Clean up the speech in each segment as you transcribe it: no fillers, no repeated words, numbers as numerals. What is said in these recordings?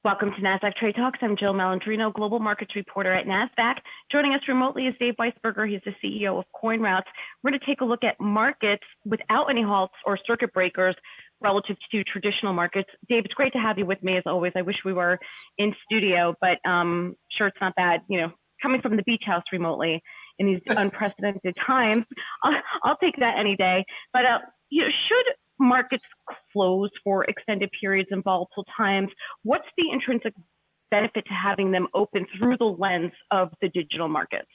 Welcome to Nasdaq Trade Talks. I'm Jill Malandrino, Global Markets Reporter at Nasdaq. Joining us remotely is Dave Weisberger. He's the CEO of CoinRoutes. We're going to take a look at markets without any halts or circuit breakers relative to traditional markets. Dave, it's great to have you with me as always. I wish we were in studio, but sure, it's not bad, coming from the beach house remotely in these unprecedented times. I'll take that any day. But should markets close for extended periods in volatile times, what's the intrinsic benefit to having them open through the lens of the digital markets?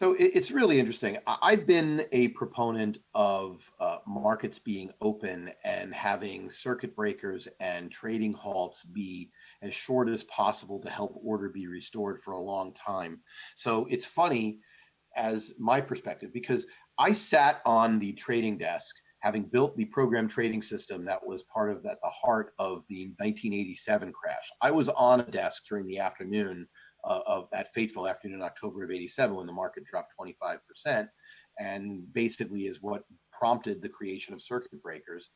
So it's really interesting. I've been a proponent of markets being open and having circuit breakers and trading halts be as short as possible to help order be restored for a long time. So it's funny as my perspective, because I sat on the trading desk having built the program trading system that was part of the heart of the 1987 crash. I was on a desk during the afternoon of that fateful afternoon in October of 87 when the market dropped 25%, and basically is what prompted the creation of circuit breakers.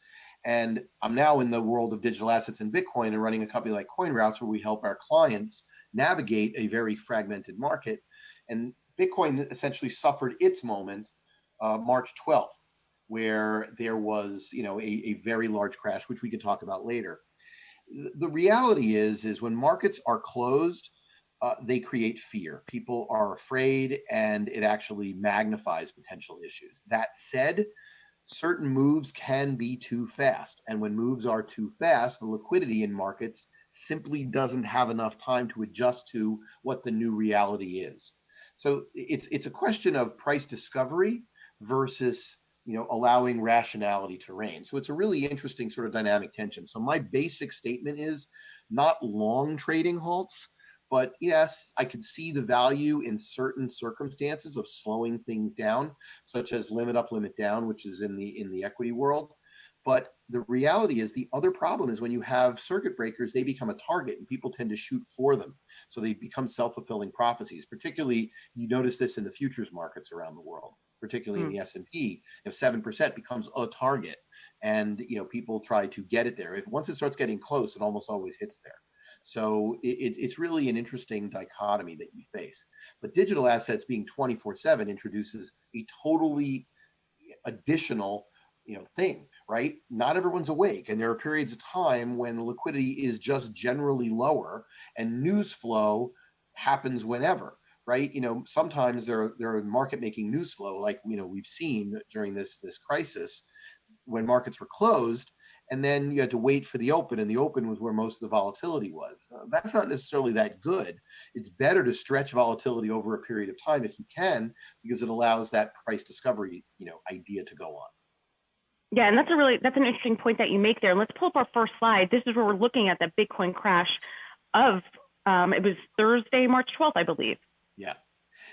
And I'm now in the world of digital assets and Bitcoin and running a company like CoinRoutes where we help our clients navigate a very fragmented market. And Bitcoin essentially suffered its moment March 12th. Where there was, a very large crash, which we can talk about later. The reality is when markets are closed, they create fear. People are afraid, and it actually magnifies potential issues. That said, certain moves can be too fast, and when moves are too fast, the liquidity in markets simply doesn't have enough time to adjust to what the new reality is. So it's a question of price discovery versus allowing rationality to reign. So it's a really interesting sort of dynamic tension. So my basic statement is not long trading halts, but yes, I could see the value in certain circumstances of slowing things down, such as limit up, limit down, which is in the equity world. But the reality is the other problem is when you have circuit breakers, they become a target and people tend to shoot for them. So they become self-fulfilling prophecies. Particularly, you notice this in the futures markets around the world, particularly in the S&P. If 7% becomes a target and people try to get it there, once it starts getting close, it almost always hits there. So it's really an interesting dichotomy that you face. But digital assets being 24/7 introduces a totally additional thing, right? Not everyone's awake, and there are periods of time when liquidity is just generally lower and news flow happens whenever, right? Sometimes there are market making news flow like we've seen during this crisis when markets were closed, and then you had to wait for the open, and the open was where most of the volatility was. That's not necessarily that good. It's better to stretch volatility over a period of time if you can, because it allows that price discovery idea to go on. Yeah, and that's an interesting point that you make there. Let's pull up our first slide. This is where we're looking at the Bitcoin crash of it was Thursday, March 12th, I believe. Yeah.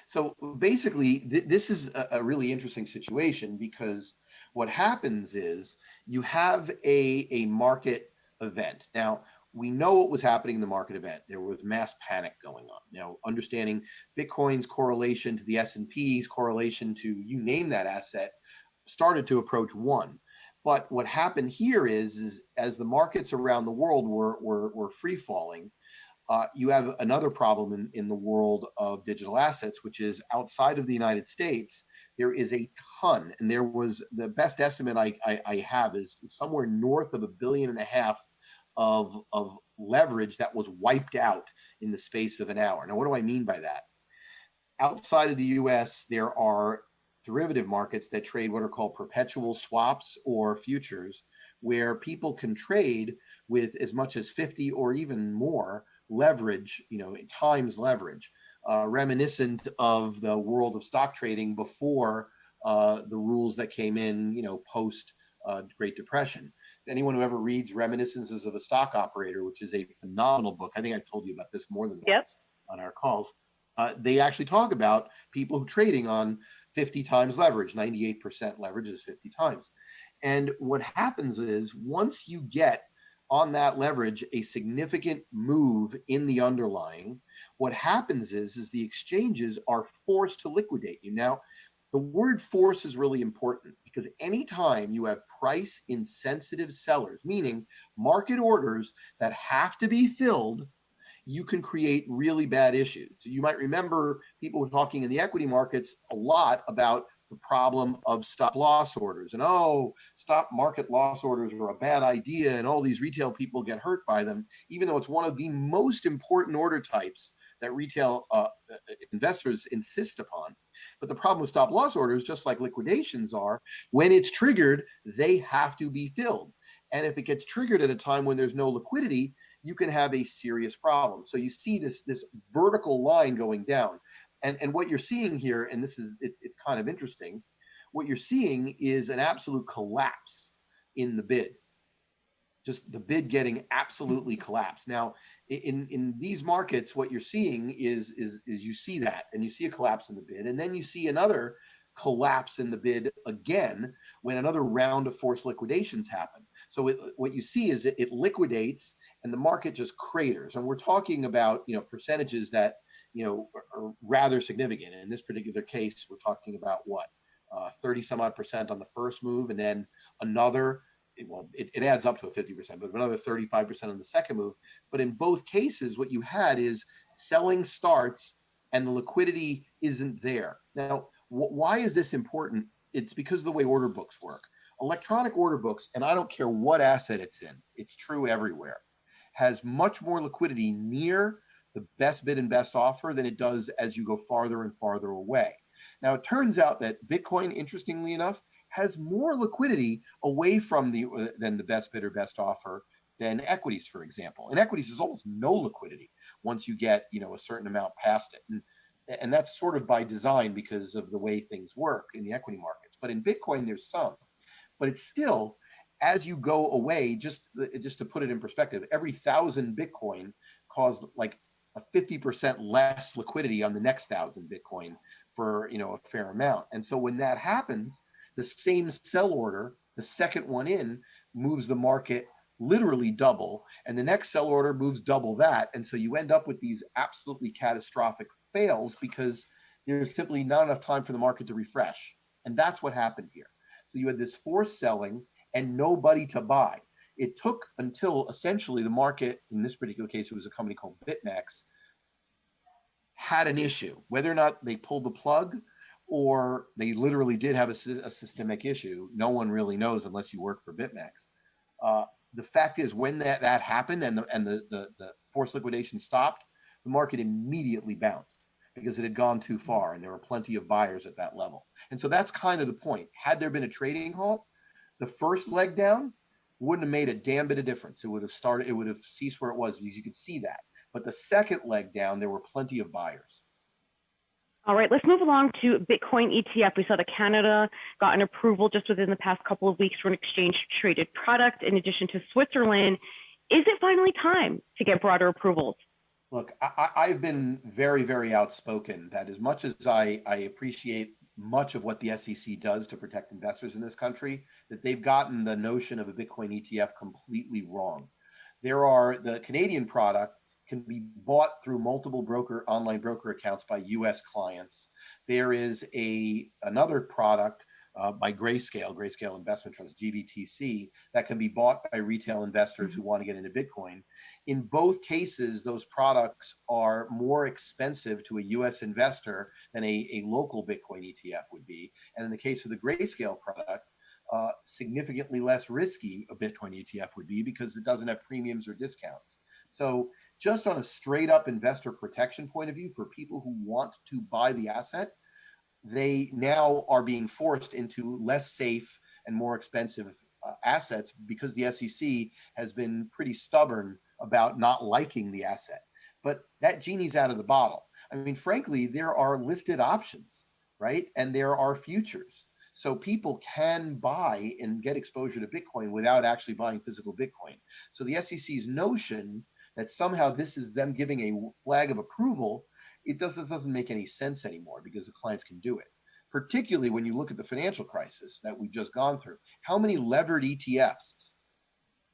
So basically, this is a really interesting situation because what happens is you have a market event. Now, we know what was happening in the market event. There was mass panic going on. Now, understanding Bitcoin's correlation to the S&P's correlation to you name that asset started to approach 1. But what happened here is as the markets around the world were free falling, you have another problem in the world of digital assets, which is outside of the United States, there is a ton, and there was the best estimate I have is somewhere north of $1.5 billion of leverage that was wiped out in the space of an hour. Now, what do I mean by that? Outside of the US, there are derivative markets that trade what are called perpetual swaps or futures, where people can trade with as much as 50 or even more leverage, times leverage, reminiscent of the world of stock trading before the rules that came in, post Great Depression. Anyone who ever reads Reminiscences of a Stock Operator, which is a phenomenal book, I think I've told you about this more than once on our calls, they actually talk about people who trading on 50 times leverage. 98% leverage is 50 times. And what happens is once you get on that leverage a significant move in the underlying, what happens is the exchanges are forced to liquidate you. Now, the word force is really important because anytime you have price insensitive sellers, meaning market orders that have to be filled, you can create really bad issues. So you might remember people were talking in the equity markets a lot about the problem of stop loss orders, and stop market loss orders are a bad idea, and all these retail people get hurt by them, even though it's one of the most important order types that retail investors insist upon. But the problem with stop loss orders, just like liquidations are, when it's triggered, they have to be filled. And if it gets triggered at a time when there's no liquidity, you can have a serious problem. So you see this vertical line going down. And what you're seeing here, and this is it's kind of interesting, what you're seeing is an absolute collapse in the bid. Just the bid getting absolutely collapsed. Now, in these markets, what you're seeing is you see that, and you see a collapse in the bid, and then you see another collapse in the bid again when another round of forced liquidations happen. So what you see is it liquidates, and the market just craters. And we're talking about percentages that are rather significant. In this particular case, we're talking about what 30 some odd percent on the first move, and then another. It adds up to a 50%, but another 35% on the second move. But in both cases, what you had is selling starts and the liquidity isn't there. Now, why is this important? It's because of the way order books work. Electronic order books, and I don't care what asset it's in, it's true everywhere, has much more liquidity near the best bid and best offer than it does as you go farther and farther away. Now, it turns out that Bitcoin, interestingly enough, has more liquidity away from than the best bid or best offer than equities, for example. In equities, there's almost no liquidity once you get a certain amount past it, and that's sort of by design because of the way things work in the equity markets. But in Bitcoin, there's some, but it's still, as you go away, just to put it in perspective, every 1,000 Bitcoin caused like a 50% less liquidity on the next 1,000 Bitcoin for a fair amount. And so when that happens, the same sell order, the second one in, moves the market literally double, and the next sell order moves double that. And so you end up with these absolutely catastrophic fails because there's simply not enough time for the market to refresh. And that's what happened here. So you had this forced selling and nobody to buy. It took until essentially the market, in this particular case, it was a company called BitMEX, had an issue. Whether or not they pulled the plug or they literally did have a systemic issue, no one really knows unless you work for BitMEX. The fact is, when that happened and the forced liquidation stopped, the market immediately bounced because it had gone too far, and there were plenty of buyers at that level. And so that's kind of the point. Had there been a trading halt, the first leg down wouldn't have made a damn bit of difference. It would have ceased where it was, because you could see that. But the second leg down, there were plenty of buyers. All right, let's move along to Bitcoin ETF. We saw that Canada got an approval just within the past couple of weeks for an exchange-traded product, in addition to Switzerland. Is it finally time to get broader approvals? Look, I've been very, very outspoken that as much as I appreciate much of what the SEC does to protect investors in this country, that they've gotten the notion of a Bitcoin ETF completely wrong. The Canadian product can be bought through multiple online broker accounts by U.S. clients. There is another product by Grayscale Investment Trust, GBTC, that can be bought by retail investors who want to get into Bitcoin. In both cases, those products are more expensive to a U.S. investor than a local Bitcoin ETF would be. And in the case of the Grayscale product, significantly less risky a Bitcoin ETF would be because it doesn't have premiums or discounts. So just on a straight up investor protection point of view, for people who want to buy the asset, they now are being forced into less safe and more expensive assets because the SEC has been pretty stubborn about not liking the asset. But that genie's out of the bottle. I mean, frankly, there are listed options, right? And there are futures. So people can buy and get exposure to Bitcoin without actually buying physical Bitcoin. So the SEC's notion that somehow this is them giving a flag of approval, it doesn't make any sense anymore because the clients can do it. Particularly when you look at the financial crisis that we've just gone through. How many levered ETFs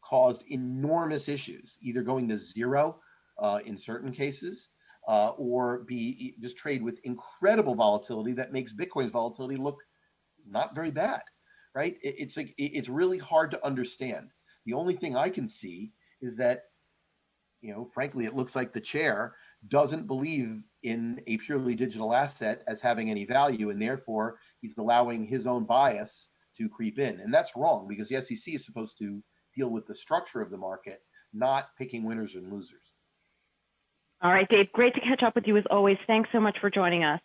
caused enormous issues, either going to zero in certain cases, or just trade with incredible volatility that makes Bitcoin's volatility look not very bad, right? It's like it's really hard to understand. The only thing I can see is that, frankly, it looks like the chair doesn't believe in a purely digital asset as having any value, and therefore he's allowing his own bias to creep in. And that's wrong, because the SEC is supposed to deal with the structure of the market, not picking winners and losers. All right, Dave, great to catch up with you as always. Thanks so much for joining us.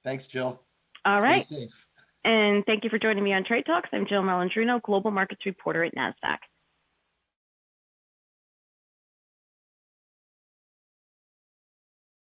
Thanks, Jill. All right. Stay safe. And thank you for joining me on Trade Talks. I'm Jill Malandrino, Global Markets Reporter at Nasdaq.